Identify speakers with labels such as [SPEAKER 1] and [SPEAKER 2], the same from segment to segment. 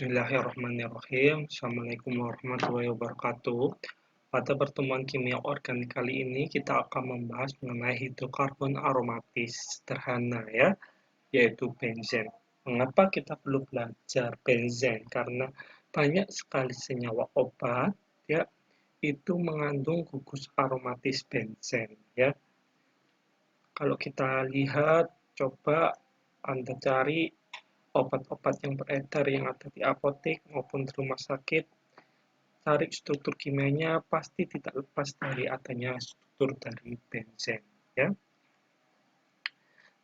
[SPEAKER 1] Bismillahirrahmanirrahim. Assalamualaikum warahmatullahi wabarakatuh. Pada pertemuan kimia organik kali ini kita akan membahas mengenai hidrokarbon aromatis sederhana ya, yaitu benzen. Mengapa kita perlu belajar benzen? Karena banyak sekali senyawa obat ya itu mengandung gugus aromatis benzen ya. Kalau kita lihat, coba Anda cari obat-obat yang beredar yang ada di apotek maupun di rumah sakit, cari struktur kimianya pasti tidak lepas dari adanya struktur dari benzen ya.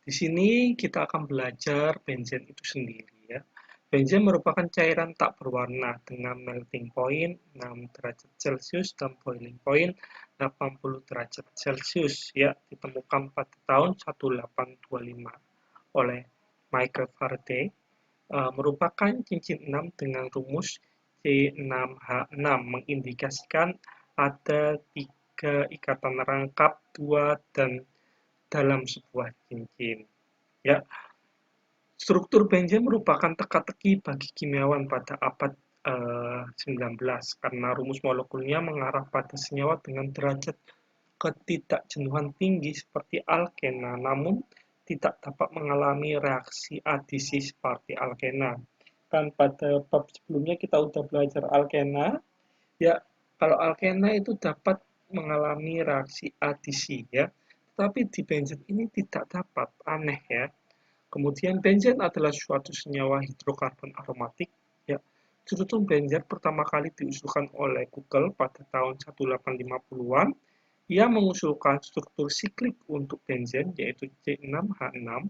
[SPEAKER 1] Di sini kita akan belajar benzen itu sendiri ya. Benzen merupakan cairan tak berwarna dengan melting point 6 derajat Celcius dan boiling point 80 derajat Celcius ya, ditemukan pada tahun 1825 oleh Michael Faraday. Merupakan cincin 6 dengan rumus C6H6 mengindikasikan ada 3 ikatan rangkap 2 dan dalam sebuah cincin. Ya, struktur benzen merupakan teka-teki bagi kimiawan pada abad 19 karena rumus molekulnya mengarah pada senyawa dengan derajat ketidakjenuhan tinggi seperti alkena, namun tidak dapat mengalami reaksi adisi seperti alkena. Kan pada bab sebelumnya kita udah belajar alkena, ya kalau alkena itu dapat mengalami reaksi adisi ya, tapi di benzen ini tidak dapat, aneh ya. Kemudian benzen adalah suatu senyawa hidrokarbon aromatik ya. Struktur benzen pertama kali diusulkan oleh Google pada tahun 1850-an. Ia mengusulkan struktur siklik untuk benzen yaitu C6H6.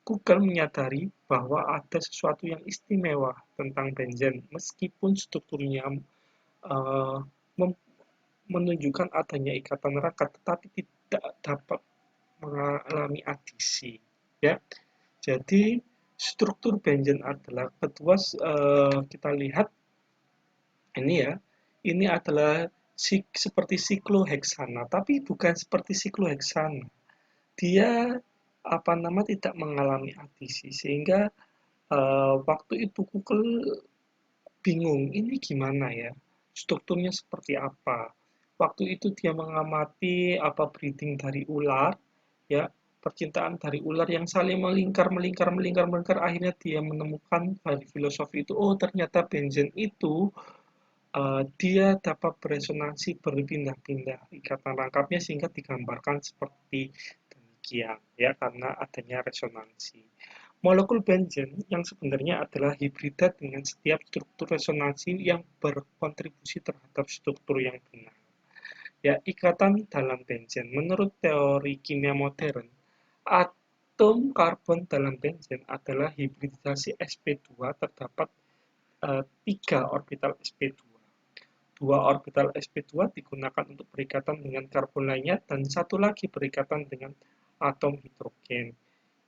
[SPEAKER 1] Google menyadari bahwa ada sesuatu yang istimewa tentang benzen meskipun strukturnya uh, menunjukkan adanya ikatan rangka tetapi tidak dapat mengalami adisi ya. Jadi struktur benzen adalah kedua, kita lihat ini ya, ini adalah seperti sikloheksana, tapi bukan seperti sikloheksana. Dia tidak mengalami adisi sehingga waktu itu Google bingung ini gimana ya, strukturnya seperti apa. Waktu itu dia mengamati breeding dari ular ya, percintaan dari ular yang saling melingkar, akhirnya dia menemukan dari filosofi itu, oh ternyata benzen itu dia dapat beresonansi berpindah-pindah ikatan rangkapnya sehingga digambarkan seperti demikian ya, karena adanya resonansi. Molekul benzen yang sebenarnya adalah hibrida dengan setiap struktur resonansi yang berkontribusi terhadap struktur yang benar. Ya, ikatan dalam benzen. Menurut teori kimia modern, atom karbon dalam benzen adalah hibridisasi sp2, terdapat 3 orbital sp2. 2 orbital sp2 digunakan untuk berikatan dengan karbon lainnya dan satu lagi berikatan dengan atom hidrogen.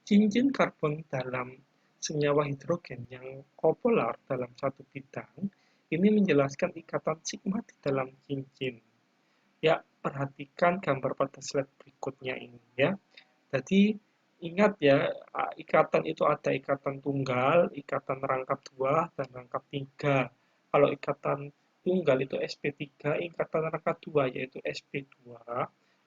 [SPEAKER 1] Cincin karbon dalam senyawa hidrogen yang kopolar dalam satu bidang ini menjelaskan ikatan sigma di dalam cincin. Ya, perhatikan gambar pada slide berikutnya ini ya. Jadi ingat ya, ikatan itu ada ikatan tunggal, ikatan rangkap 2 dan rangkap 3. Kalau ikatan tunggal itu sp3, ikatan rangkap 2 yaitu sp2.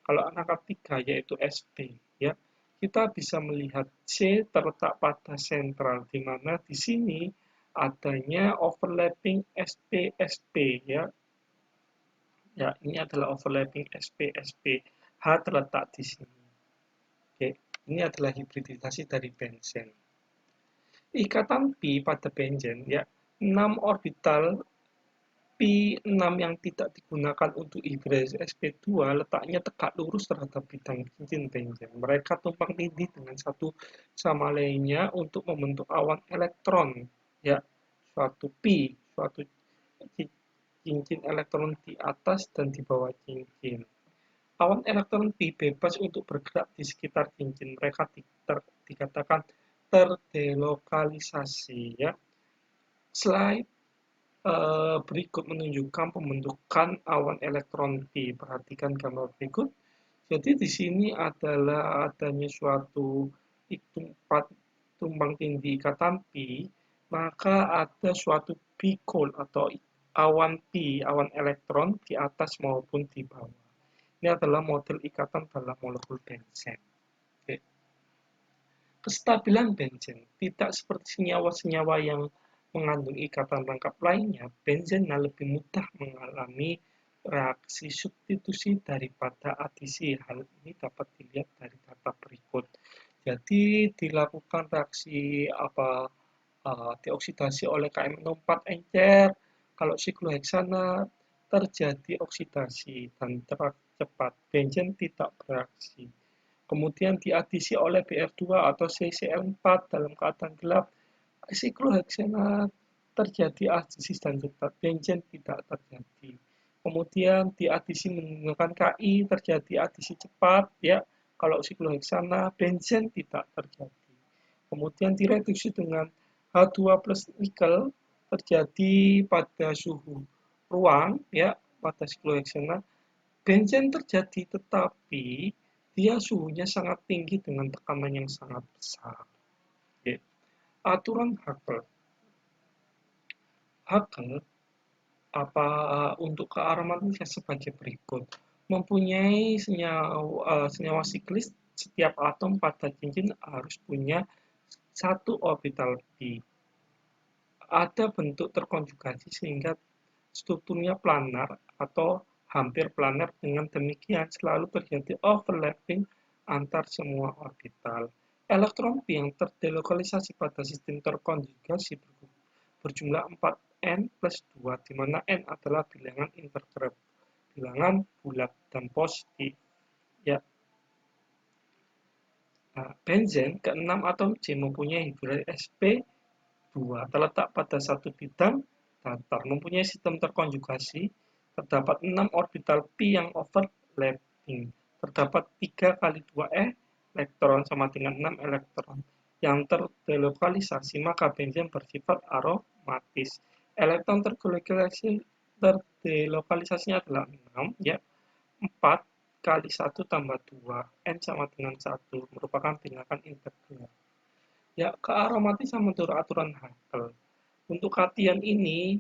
[SPEAKER 1] Kalau rangkap 3 yaitu sp ya. Kita bisa melihat C terletak pada sentral, di mana di sini adanya overlapping sp-sp ya. Ya, ini adalah overlapping sp-sp. H terletak di sini. Oke, ini adalah hibridisasi dari benzen. Ikatan pi pada benzen ya, 6 orbital pi6 yang tidak digunakan untuk hibridisasi sp2 letaknya tegak lurus terhadap bidang cincin benzen. Mereka tumpang tindih dengan satu sama lainnya untuk membentuk awan elektron ya, suatu cincin elektron di atas dan di bawah cincin. Awan elektron pi bebas untuk bergerak di sekitar cincin. Mereka dikatakan terdelokalisasi ya. Slide berikut menunjukkan pembentukan awan elektron pi. Perhatikan gambar berikut. Jadi di sini adalah adanya suatu tumpang tindih ikatan pi maka ada suatu bikol atau awan pi, awan elektron di atas maupun di bawah. Ini adalah model ikatan dalam molekul benzen. Oke. Kestabilan benzen tidak seperti senyawa-senyawa yang mengandung ikatan lengkap lainnya. Benzen lebih mudah mengalami reaksi substitusi daripada adisi. Hal ini dapat dilihat dari data berikut. Jadi dilakukan reaksi dioksidasi oleh KM04 encer. Kalau siklohexana terjadi oksidasi dan cepat, benzen tidak bereaksi. Kemudian diadisi oleh Br2 atau CCl4 dalam keadaan gelap, siklohexana terjadi adisi dan cepat, benzen tidak terjadi. Kemudian diadisi menggunakan Ki terjadi adisi cepat, ya. Kalau siklohexana, benzen tidak terjadi. Kemudian direduksi dengan H2 plus nikel terjadi pada suhu ruang, ya, pada siklohexana. Benzen terjadi, tetapi dia suhunya sangat tinggi dengan tekanan yang sangat besar. Oke. Aturan Hakel. Hakel untuk kearomatisan sebagai berikut. Mempunyai senyawa siklis, setiap atom pada cincin harus punya satu orbital pi. Ada bentuk terkonjugasi sehingga strukturnya planar atau hampir planar. Dengan demikian selalu terjadi overlapping antar semua orbital. Elektron pi yang terdelokalisasi pada sistem terkonjugasi berjumlah 4n plus 2, di mana n adalah bilangan integer, bilangan bulat dan positif. Ya. Nah, benzen ke-6 atom C mempunyai hidrolit sp2, terletak pada satu bidang datar, mempunyai sistem terkonjugasi, terdapat 6 orbital pi yang overlapping, terdapat 3 kali 2 elektron sama dengan 6 elektron yang terdelokalisasi, maka benzen bersifat aromatis. Elektron terdelokalisasinya adalah 6, ya. 4 kali 1 tambah 2, N sama dengan 1, merupakan bilangan integer. Ya, kearomatisan menurut aturan Hakel. Untuk kation ini,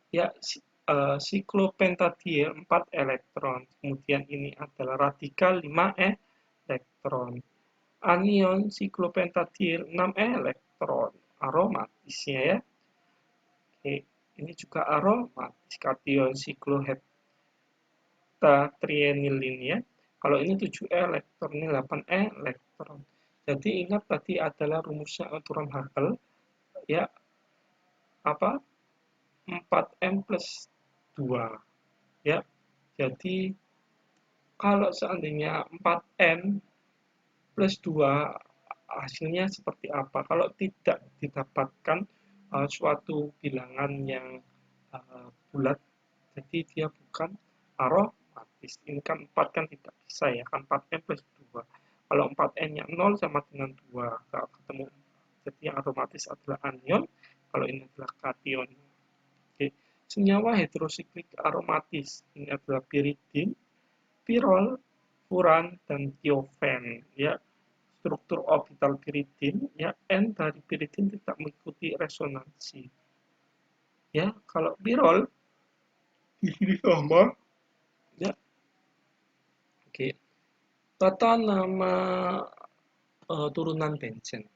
[SPEAKER 1] ya, siklopentadiol 4 elektron, kemudian ini adalah radikal 5 elektron. Anion siklopentadiol 6 elektron, aromatisnya, ya. Oke, ini juga aromatis, kation sikloheptatrienilin, ya. Kalau ini 7 elektron, ini 8 elektron. Jadi ingat tadi adalah rumusnya aturan Hakel, ya, 4m plus 2, ya. Jadi kalau seandainya 4n plus 2 hasilnya seperti apa? Kalau tidak didapatkan suatu bilangan yang bulat, jadi dia bukan aromatis. Ini kan 4 kan tidak bisa, ya kan, 4n plus 2. Kalau 4n-nya 0 sama dengan 2, kalau ketemu. Jadi yang aromatis adalah anion, kalau ini adalah kation. Oke. Senyawa heterosiklik aromatis ini adalah piridin, pirol, furan, dan tiofen, ya. Struktur orbital piridin, ya, N dari piridin tidak mengikuti resonansi. Ya, kalau pirol di sini sama, ya. Oke. Tata nama turunan benzen.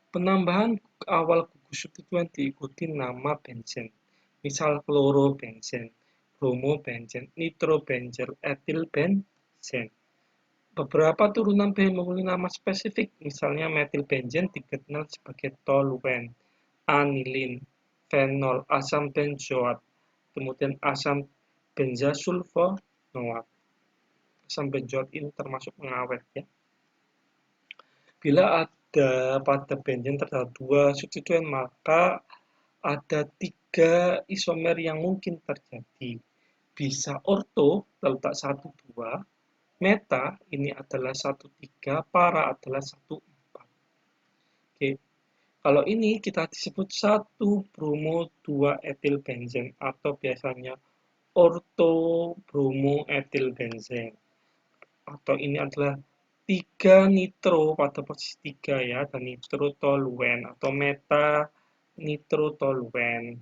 [SPEAKER 1] Penambahan awal gugus substituen diikuti nama benzen. Misal klorobenzen, bromobenzen, nitrobenzen, etilbenzen. Beberapa turunan memiliki nama spesifik, misalnya metilbenzen dikenal sebagai toluen, anilin, fenol, asam benzoat, kemudian asam benzasulfonoat. Asam benzoat ini termasuk pengawet, ya. Bila ada pada benzen terdapat 2 substituen, maka ada 3 isomer yang mungkin terjadi. Bisa orto, terletak 1,2, meta, ini adalah 1,3, para adalah 1,4. Oke. Kalau ini kita disebut 1 bromo 2 etilbenzen atau biasanya orto bromo etilbenzen. Atau ini adalah 3 nitro pada posisi 3, ya, dan nitrotoluen atau meta nitrotoluen,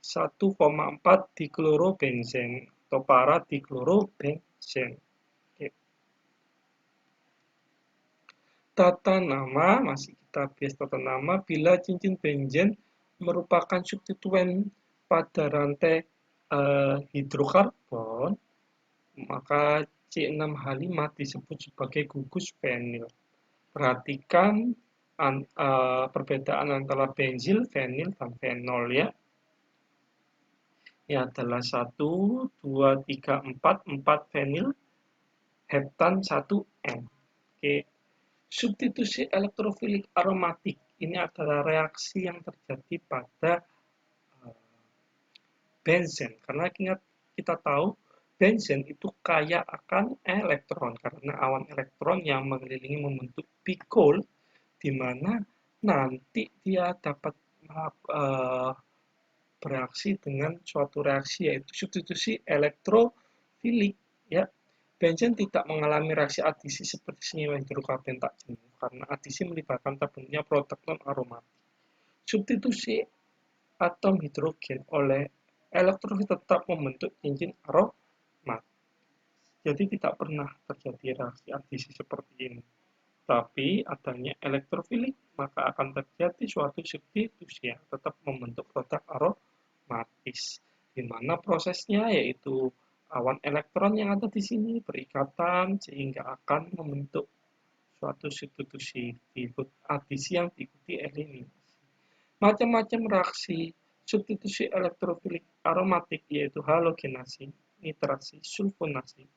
[SPEAKER 1] 1,4 diklorobenzen atau para diklorobenzen. Oke. Tata nama, masih kita bahas tata nama, bila cincin benzen merupakan substituen pada rantai hidrokarbon, maka C6H5 disebut sebagai gugus fenil. Perhatikan perbedaan antara benzil, fenil, dan fenol ya. Ini adalah 1, 2, 3, 4 fenil, heptan 1N. Oke. Substitusi elektrofilik aromatik ini adalah reaksi yang terjadi pada benzen. Karena kita tahu benzen itu kaya akan elektron karena awan elektron yang mengelilingi membentuk pikul, di mana nanti dia dapat bereaksi dengan suatu reaksi yaitu substitusi elektrofilik ya. Benzen tidak mengalami reaksi adisi seperti senyawa hidrokarbon tak jenuh karena adisi melibatkan terbentuknya proton aromatik. Substitusi atom hidrogen oleh elektrofil tetap membentuk cincin aromat. Jadi tidak pernah terjadi reaksi adisi seperti ini. Tapi adanya elektrofilik maka akan terjadi suatu substitusi yang tetap membentuk produk aromatis. Di mana prosesnya yaitu awan elektron yang ada di sini berikatan sehingga akan membentuk suatu substitusi adisi yang diikuti eliminasi. Macam-macam reaksi substitusi elektrofilik aromatik yaitu halogenasi, nitrasi, sulfonasi,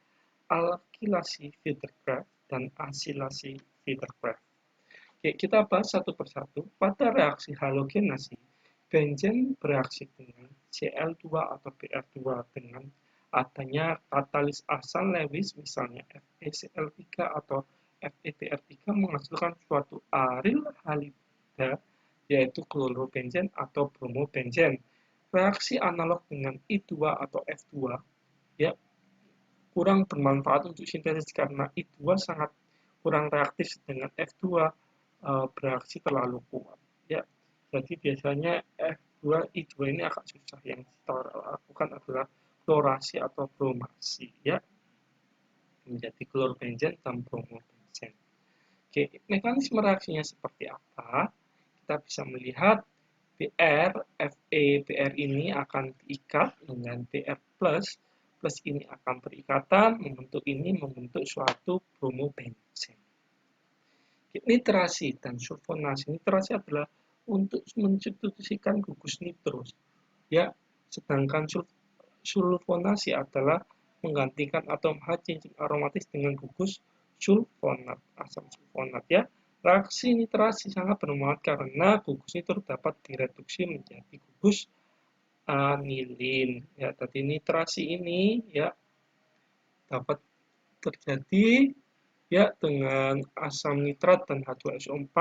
[SPEAKER 1] alkilasi Winterkraft, dan asilasi Winterkraft. Oke, kita bahas satu persatu. Pada reaksi halogenasi, benzen bereaksi dengan Cl2 atau Br2 dengan adanya katalis asam Lewis, misalnya FeCl3 atau FeBr3 menghasilkan suatu aril halida yaitu klorobenzen atau bromobenzen. Reaksi analog dengan I2 atau F2 ya kurang bermanfaat untuk sintesis karena I2 sangat kurang reaktif dengan F2 bereaksi terlalu kuat ya. Jadi biasanya F2 I2 ini agak susah, yang kita lakukan adalah klorasi atau bromasi ya menjadi klorobenzen dan bromobenzen. Oke, mekanisme reaksinya seperti apa? Kita bisa melihat Br, Fe, Br ini akan diikat dengan Br+, plus ini akan berikatan, membentuk suatu bromobenzen. Nitrasi dan sulfonasi. Nitrasi adalah untuk mensubstitusikan gugus nitros. Ya, sedangkan sulfonasi adalah menggantikan atom H cincin aromatis dengan gugus sulfonat, asam sulfonat ya. Reaksi nitrasi sangat bermanfaat karena gugus nitro dapat direduksi menjadi gugus anilin. Ya, tadi nitrasi ini ya dapat terjadi ya dengan asam nitrat dan H2SO4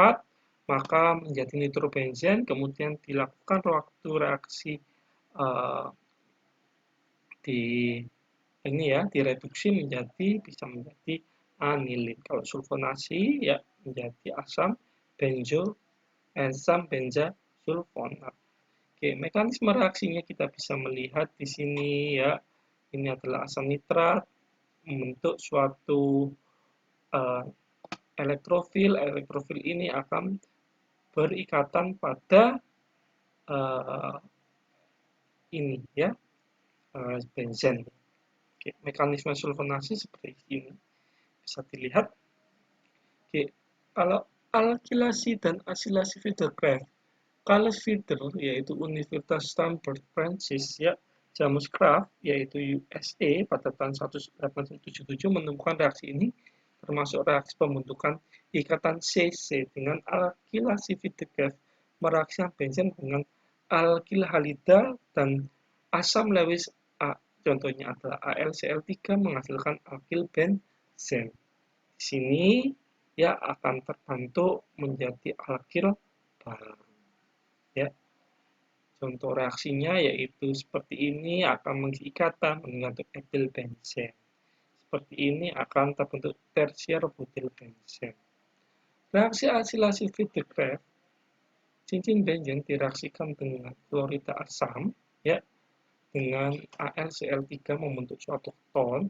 [SPEAKER 1] maka menjadi nitrobenzen, kemudian dilakukan waktu reaksi direduksi bisa menjadi anilin. Kalau sulfonasi ya menjadi asam benzosulfonat. Oke, mekanisme reaksinya kita bisa melihat di sini ya. Ini adalah asam nitrat membentuk suatu elektrofil. Elektrofil ini akan berikatan pada ini ya, benzen. Oke, mekanisme sulfonasi seperti ini bisa dilihat. Oke, kalau alkilasi dan asilasi Winterkraft, Carlos Fiedler yaitu Universitas Stanford Francis ya James Kraft yaitu USA pada tahun 1877 menemukan reaksi ini termasuk reaksi pembentukan ikatan CC dengan alkilasi Winterkraft mereaksikan benzen dengan alkil halida dan asam Lewis A. Contohnya adalah AlCl3 menghasilkan alkil benzen. Di sini ya akan terbentuk menjadi alkil baru. Ya. Contoh reaksinya yaitu seperti ini akan mengisi ikatan menggantung etil benzen. Seperti ini akan terbentuk tersier butil benzen. Reaksi asilasi Winterkraft cincin benzen direaksikan dengan klorida asam, ya, dengan AlCl3 membentuk suatu keton.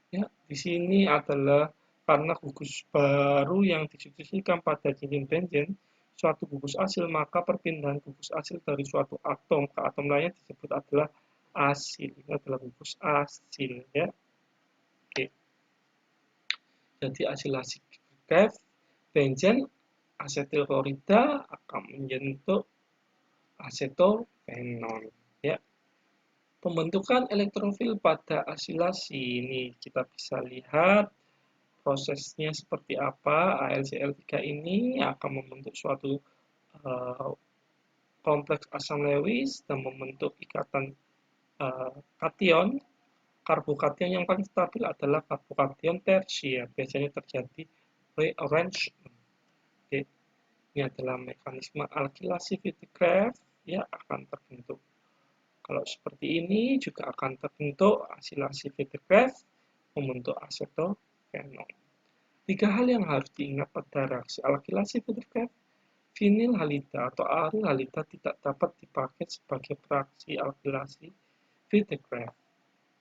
[SPEAKER 1] Ya, di sini adalah karena gugus baru yang disubstitusikan pada cincin benzen suatu gugus asil, maka perpindahan gugus asil dari suatu atom ke atom lainnya disebut adalah asil. Ini adalah gugus asil, ya. Oke. Jadi asilasi Krebs, benzen asetil klorida akan membentuk asetofenol, ya. Pembentukan elektrofil pada asilasi ini kita bisa lihat prosesnya seperti apa. AlCl3 ini akan membentuk suatu kompleks asam Lewis dan membentuk ikatan kation. Karbokation yang paling stabil adalah karbokation tersier. Biasanya terjadi rearrangement. Oke. Ini adalah mekanisme alkilasi Vitti-Krebs, ya, akan terbentuk. Kalau seperti ini juga akan terbentuk asilasi Vitti-Krebs membentuk asetofenol. 3 hal yang harus diingat pada reaksi alkilasi Vitti-Krebs. Vinyl halida atau aryl halida tidak dapat dipakai sebagai reaksi alkilasi Vitti-Krebs.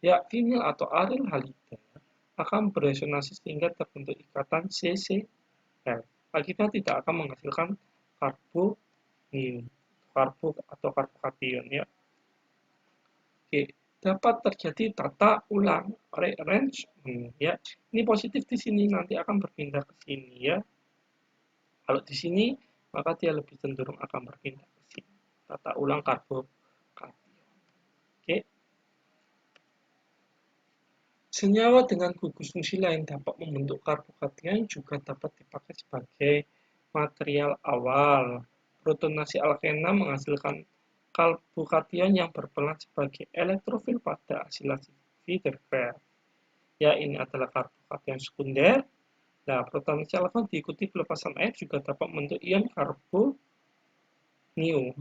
[SPEAKER 1] Ya, vinyl atau aryl halida akan beresonansi sehingga terbentuk ikatan CCl. Akhirnya tidak akan menghasilkan karbo atau karbokation, ya. Oke, dapat terjadi tata ulang rearrangement, ya. Ini positif di sini nanti akan berpindah ke sini, ya. Kalau di sini maka dia lebih cenderung akan berpindah ke sini. Tata ulang karbokation. Oke. Senyawa dengan gugus fungsi lain dapat membentuk karbokation juga dapat dipakai sebagai material awal. Protonasi alkena menghasilkan karbokation yang berperan sebagai elektrofil pada asilasi Vitti-Krebs. Ya, ini adalah karbokation sekunder. Nah, protonasi alkena diikuti pelepasan air juga dapat membentuk ion karbonium.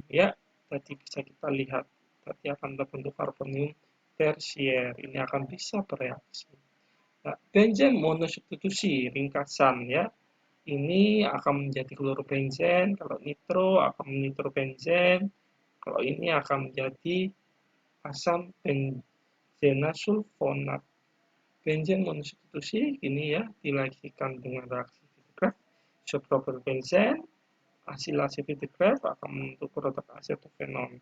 [SPEAKER 1] Ya, tadi bisa kita lihat. Tadi akan terbentuk karbonium tersier. Ini akan bisa bereaksi. Nah, benzen monosubstitusi ringkasan, ya. Ini akan menjadi klorobenzen, kalau nitro akan nitrobenzen, kalau ini akan menjadi asam benzenasulfonat. Benzen monosubstitusi ini, ya, direaksikan dengan reaksi Vitti-Krebs, isopropylbenzen, asilasi Vitti-Krebs akan membentuk produk asetofenol.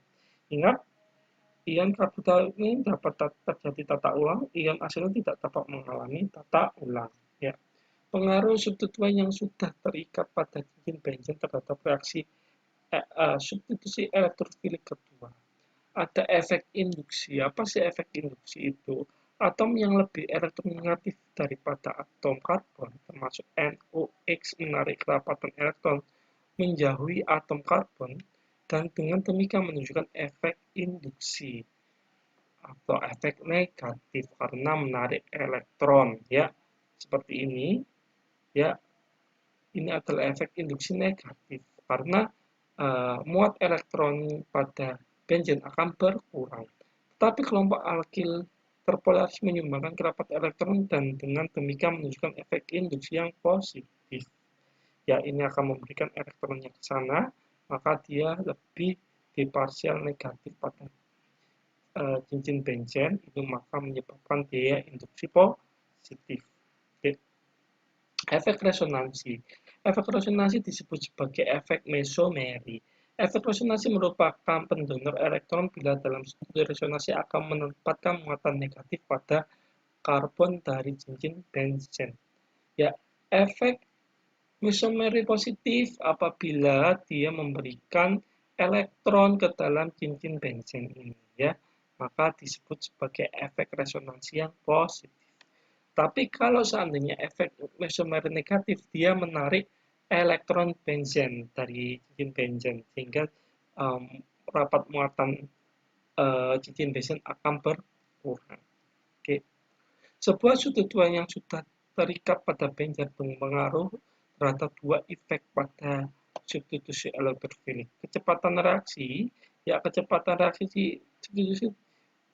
[SPEAKER 1] Ingat, ion karbohidrat ini dapat terjadi tata ulang, ion aseton tidak dapat mengalami tata ulang, ya. Pengaruh substituen yang sudah terikat pada cincin benzen terhadap reaksi substitusi elektrofilik kedua. Ada efek induksi. Apa sih efek induksi itu? Atom yang lebih elektronegatif daripada atom karbon, termasuk NOx, menarik kerapatan elektron menjauhi atom karbon, dan dengan demikian menunjukkan efek induksi atau efek negatif karena menarik elektron, ya, seperti ini, ya. Ini adalah efek induksi negatif karena muat elektron pada benzen akan berkurang. Tetapi kelompok alkil terpolaris menyumbangkan kerapat elektron dan dengan demikian menunjukkan efek induksi yang positif. Ya, ini akan memberikan elektronnya ke sana, maka dia lebih di parsial negatif pada cincin benzen, itu maka menyebabkan dia induksi positif. Oke. Efek resonansi. Efek resonansi disebut sebagai efek mesomeri. Efek resonansi merupakan pendonor elektron bila dalam studi resonansi akan menempatkan muatan negatif pada karbon dari cincin benzen. Ya, efek mesomeri positif apabila dia memberikan elektron ke dalam cincin benzen ini, ya, maka disebut sebagai efek resonansi yang positif. Tapi kalau seandainya efek mesomeri negatif, dia menarik elektron benzen dari cincin benzen sehingga rapat muatan cincin benzen akan berkurang. Oke. Sebuah substituen yang sudah terikat pada benzen berpengaruh terhadap dua efek pada substitusi elektrofilik. Kecepatan reaksi, ya, kecepatan reaksi substitusi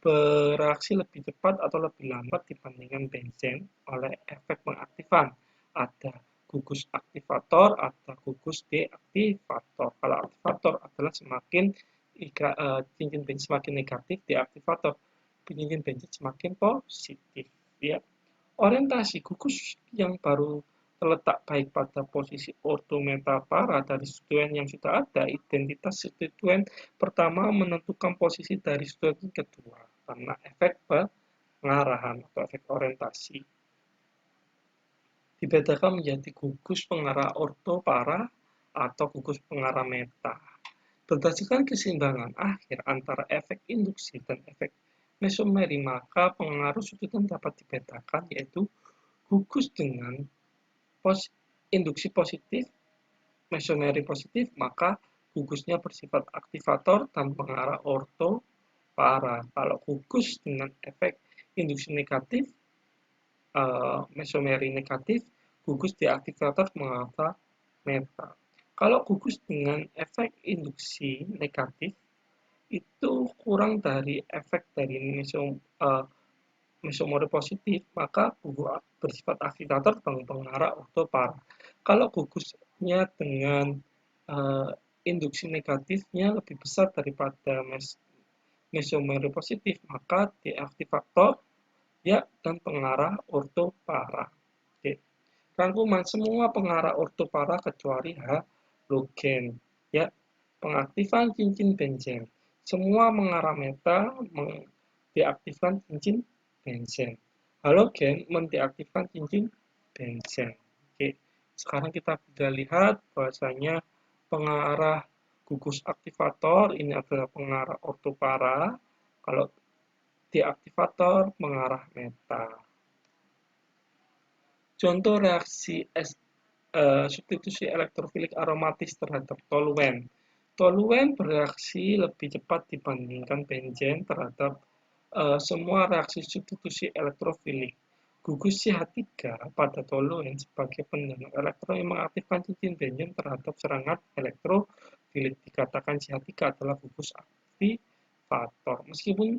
[SPEAKER 1] bereaksi lebih cepat atau lebih lambat dibandingkan benzen oleh efek pengaktifan. Ada gugus aktivator, ada gugus deaktivator. Kalau aktivator adalah semakin cincin benzen semakin negatif di aktivator, cincin benzen semakin positif. Ya. Orientasi gugus yang baru terletak baik pada posisi orto meta para dari substituen yang sudah ada. Identitas substituen pertama menentukan posisi dari substituen kedua karena efek pengarahan atau efek orientasi. Dibedakan menjadi gugus pengarah orto para atau gugus pengarah meta. Berdasarkan keseimbangan akhir antara efek induksi dan efek mesomeri, maka pengaruh substituen dapat dibedakan, yaitu gugus dengan induksi positif, mesomeri positif, maka gugusnya bersifat aktivator dan pengarah orto para. Kalau gugus dengan efek induksi negatif, mesomeri negatif, gugus di aktivator pengarah meta. Kalau gugus dengan efek induksi negatif, itu kurang dari efek dari mesomeri positif, maka gugus bersifat aktivator dan pengarah orto para. Kalau gugusnya dengan induksi negatifnya lebih besar daripada mesomeri positif, maka deaktivator ya dan pengarah orto para. Oke. Rangkuman semua pengarah orto para kecuali halogen. Ya, pengaktifan cincin benzen. Semua mengarah meta deaktifkan cincin benzen. Halogen mendeaktifkan cincin benzen. Oke, sekarang kita bisa lihat bahwasanya pengarah gugus aktivator ini adalah pengarah orto para. Kalau deaktivator mengarah meta. Contoh reaksi substitusi elektrofilik aromatis terhadap toluen. Toluen bereaksi lebih cepat dibandingkan benzen terhadap semua reaksi substitusi elektrofilik. Gugus CH3 pada toluen sebagai pendonor elektron yang mengaktifkan cincin benzen terhadap serangan elektrofilik. Dikatakan CH3 adalah gugus aktivator. Meskipun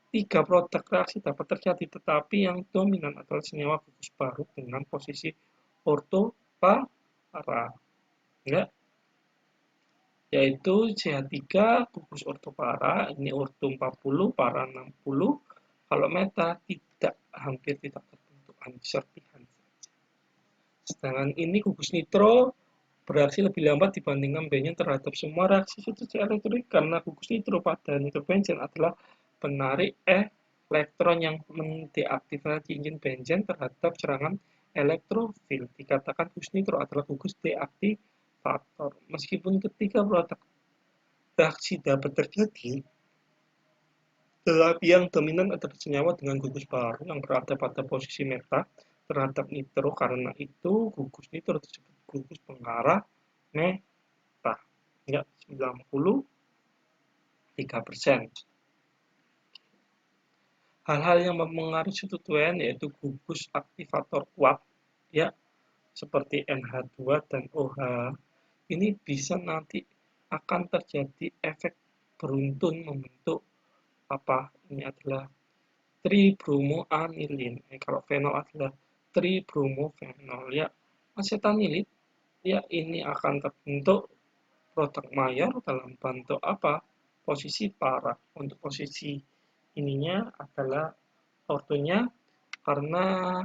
[SPEAKER 1] 3 produk reaksi dapat terjadi, tetapi yang dominan adalah senyawa gugus baru dengan posisi orto para. Ya, yaitu CH3 gugus orto para, ini orto 40, para 60. Kalau meta hampir tidak terbentuk, hanya serpihan saja. Sedangkan ini gugus nitro bereaksi lebih lambat dibandingkan benzen terhadap semua reaksi substitusi elektrik karena gugus nitro pada nitrobenzen adalah penarik elektron yang mendeaktifkan cincin benzen terhadap serangan elektrofil. Dikatakan gugus nitro adalah gugus deaktivator. Meskipun ketiga produk reaksi dapat terjadi, tetapi yang dominan adalah senyawa dengan gugus baru yang berada pada posisi meta terhadap nitro. Karena itu gugus nitro disebut gugus pengarah meta. Ya, 93%. Hal-hal yang mempengaruhi substituen yaitu gugus aktivator kuat, ya, seperti NH2 dan OH. Ini bisa nanti akan terjadi efek beruntun membentuk apa? Ini adalah tribromoanilin. Kalau fenol adalah tribromofenol, ya. Asetanilit, ya, ini akan terbentuk produk mayor dalam bentuk apa? Posisi para. Untuk posisi ininya adalah ortonya karena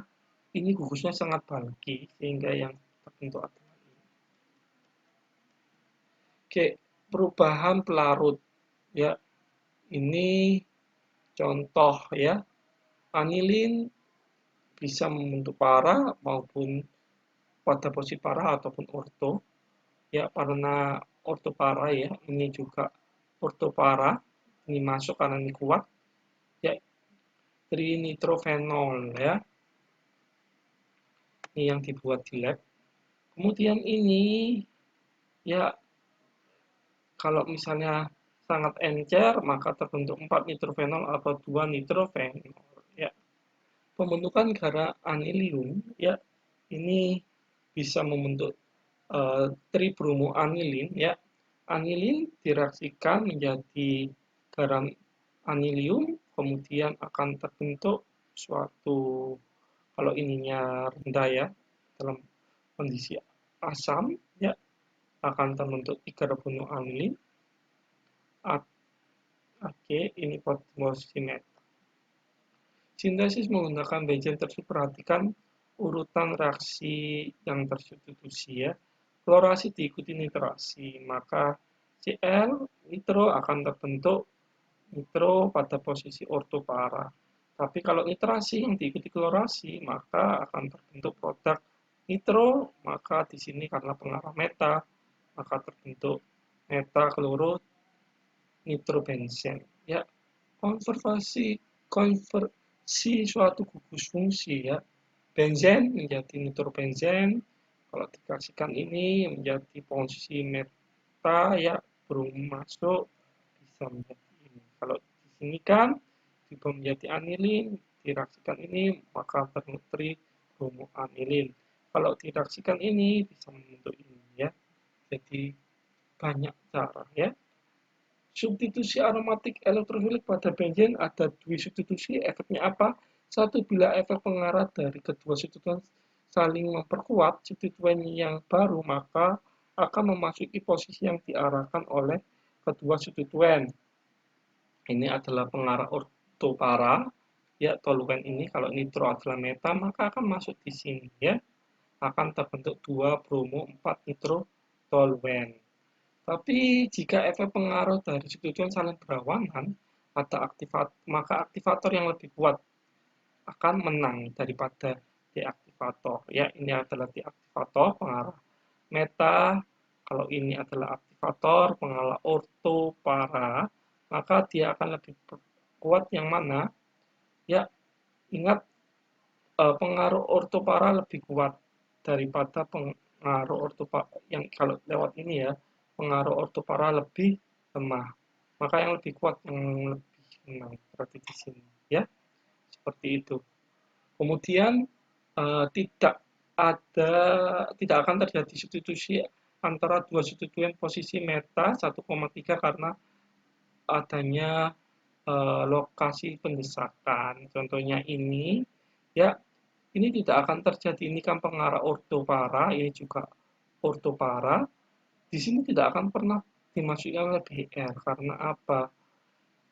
[SPEAKER 1] ini gugusnya sangat bulky sehingga yang terbentuk adalah ini. Oke, perubahan pelarut, ya, ini contoh, ya, anilin bisa membentuk para maupun pada posisi para ataupun orto, ya, karena orto para, ya, ini juga orto para, ini masuk karena ini kuat, ya, trinitrofenol, ya, ini yang dibuat di lab. Kemudian ini, ya, kalau misalnya sangat encer, maka terbentuk 4 nitrofenol atau 2 nitrofenol. Ya. Pembentukan gara anilium, ya, ini bisa membentuk tribromoanilin, ya. Anilin direaksikan menjadi garam anilium, kemudian akan terbentuk suatu, kalau ininya rendah, ya, dalam kondisi asam, ya, akan terbentuk 3 anilin. Oke, ini posisi meta. Sintesis menggunakan benzen tersebut, perhatikan urutan reaksi yang tersubstitusi ya. Klorasi diikuti nitrasi, maka Cl nitro akan terbentuk nitro pada posisi ortopara. Tapi kalau nitrasi yang diikuti klorasi, maka akan terbentuk produk nitro, maka di sini karena pengarah meta, maka terbentuk meta kloro nitrobenzen. Ya, konversi suatu gugus fungsi ya. Benzen menjadi nitrobenzen. Kalau dikasihkan ini menjadi posisi meta ya, belum masuk bisa menjadi ini. Kalau di sini kan tiba menjadi anilin, direaksikan ini maka ternutri bromoanilin. Kalau direaksikan ini bisa membentuk ini ya. Jadi banyak cara ya. Substitusi aromatik elektrofilik pada benzen ada dua substitusi. Efeknya apa? Satu, bila efek pengarah dari kedua substituen saling memperkuat substituen yang baru, maka akan memasuki posisi yang diarahkan oleh kedua substituen. Ini adalah pengarah ortopara. Ya, toluen ini kalau nitro adalah meta, maka akan masuk di sini ya. Akan terbentuk 2 bromo 4 nitro toluen. Tapi jika efek pengaruh dari substituen saling berlawanan, maka aktivator yang lebih kuat akan menang daripada deaktivator. Ya, ini adalah deaktivator pengarah meta. Kalau ini adalah aktivator pengarah ortopara, maka dia akan lebih kuat yang mana? Ya, ingat pengaruh ortopara lebih kuat daripada pengaruh ortopara yang kalau lewat ini ya, pengaruh ortopara lebih lemah. Maka yang lebih kuat yang lebih menang berarti di sini ya. Seperti itu. Kemudian tidak akan terjadi substitusi antara dua substituen posisi meta 1,3 karena adanya lokasi pendesakan. Contohnya ini ya, ini tidak akan terjadi. Ini kan pengarah ortopara, ini juga ortopara. Di sini tidak akan pernah dimasukkan oleh BR karena apa?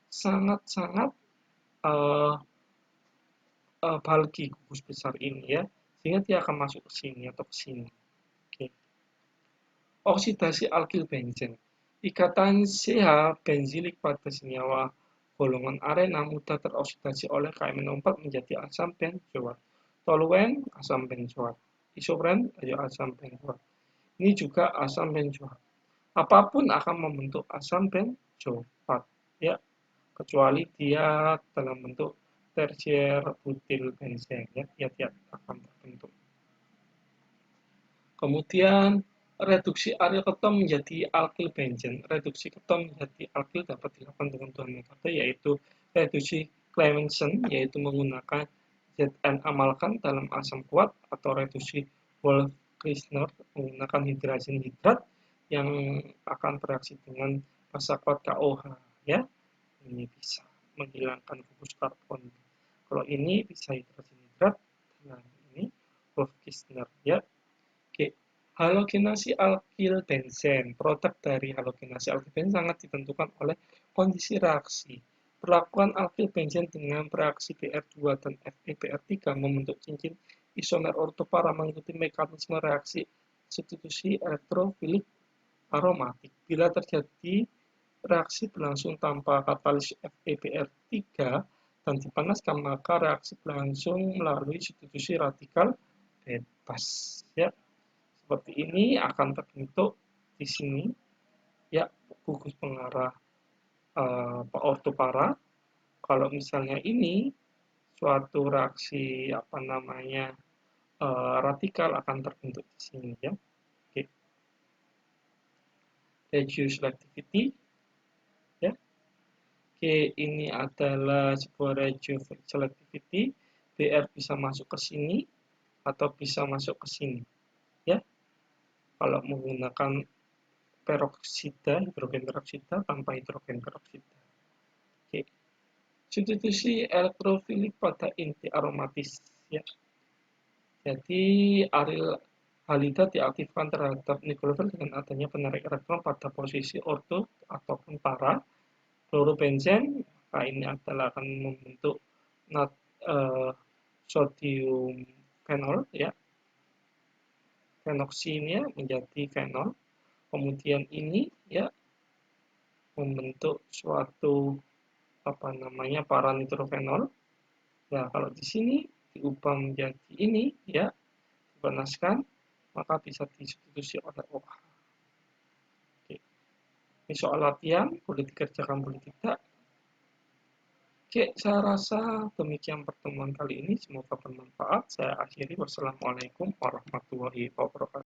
[SPEAKER 1] Sangat-sangat uh, bulky gugus besar ini ya, sehingga dia akan masuk ke sini atau ke sini. Oke. Oksidasi alkil benzen. Ikatan CH benzilik pada senyawa golongan arena mudah teroksidasi oleh KMNO4 menjadi asam benzoat. Toluen asam benzoat. Isopren asam benzoat. Ini juga asam benzoat. Apapun akan membentuk asam benzoat ya, kecuali dia dalam bentuk tersier butil benzen ya, dia akan terbentuk. Kemudian reduksi aryl keton menjadi alkil benzen. Reduksi keton menjadi alkil dapat dilakukan dengan dua metode, yaitu reduksi Clemenson, yaitu menggunakan Zn amalgan dalam asam kuat, atau reduksi Wolff-Kirschner menggunakan hidrazin hidrat yang akan bereaksi dengan basa kuat KOH ya. Ini bisa menghilangkan gugus karbon. Kalau ini bisa hidrazin hidrat, dan ini Wolff-Kirschner ya. Oke, halogenasi alkil benzen. Produk dari halogenasi alkil benzen sangat ditentukan oleh kondisi reaksi. Perlakuan alkil benzen dengan bereaksi Br2 dan FeBr3 membentuk cincin isomer ortopara mengikuti mekanisme reaksi substitusi elektrofilik aromatik. Bila terjadi reaksi berlangsung tanpa katalis FeBr3 dan dipanaskan, maka reaksi berlangsung melalui substitusi radikal bebas. Ya, seperti ini akan terbentuk di sini ya gugus pengarah ortopara. Kalau misalnya ini suatu reaksi apa namanya radikal akan terbentuk di sini ya. Oke. Regio selectivity ya. Oke, ini adalah sebuah regio selectivity. BR bisa masuk ke sini atau bisa masuk ke sini ya. Kalau menggunakan peroksida, hidrogen peroksida tanpa hidrogen peroksida. Oke. Substitusi elektrofilik pada inti aromatis ya. Jadi aril halida diaktifkan terhadap niklofil dengan adanya penarik elektron pada posisi orto ataupun para. fluorobenzen, maka ini adalah akan membentuk sodium fenol, ya, fenoksinya menjadi fenol. Kemudian ini, ya, membentuk suatu paranitrofenol. Ya, kalau di sini diubah menjadi ini, ya, dipanaskan, maka bisa disubstitusi oleh OH. Oke. Ini soal latihan, boleh dikerjakan, boleh tidak. Oke, saya rasa demikian pertemuan kali ini. Semoga bermanfaat. Saya akhiri. Wassalamualaikum warahmatullahi wabarakatuh.